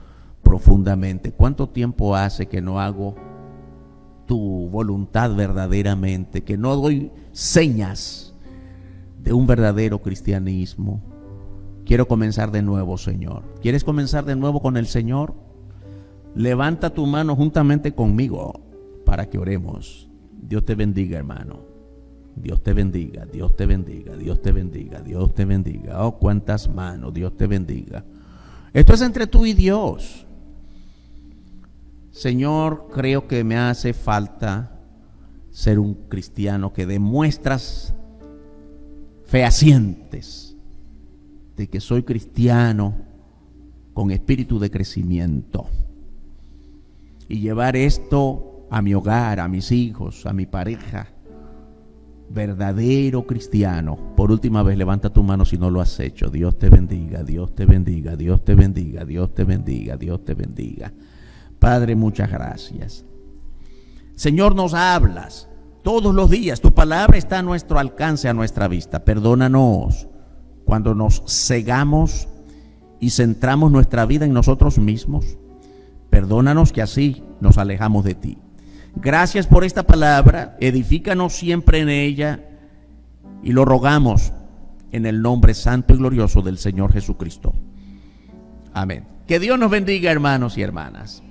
profundamente? ¿Cuánto tiempo hace que no hago tu voluntad verdaderamente? Que no doy señas de un verdadero cristianismo. Quiero comenzar de nuevo, Señor. ¿Quieres comenzar de nuevo con el Señor? Levanta tu mano juntamente conmigo para que oremos. Dios te bendiga, hermano. Dios te bendiga, Dios te bendiga, Dios te bendiga, Dios te bendiga. Oh, cuántas manos, Dios te bendiga. Esto es entre tú y Dios. Señor, creo que me hace falta ser un cristiano que dé muestras fehacientes de que soy cristiano con espíritu de crecimiento y llevar esto a mi hogar, a mis hijos, a mi pareja. Verdadero cristiano. Por última vez, levanta tu mano si no lo has hecho. Dios te bendiga, Dios te bendiga, Dios te bendiga, Dios te bendiga, Dios te bendiga. Padre, muchas gracias. Señor, nos hablas todos los días. Tu palabra está a nuestro alcance, a nuestra vista. Perdónanos cuando nos cegamos y centramos nuestra vida en nosotros mismos. Perdónanos que así nos alejamos de ti. Gracias por esta palabra, edifícanos siempre en ella y lo rogamos en el nombre santo y glorioso del Señor Jesucristo. Amén. Que Dios nos bendiga, hermanos y hermanas.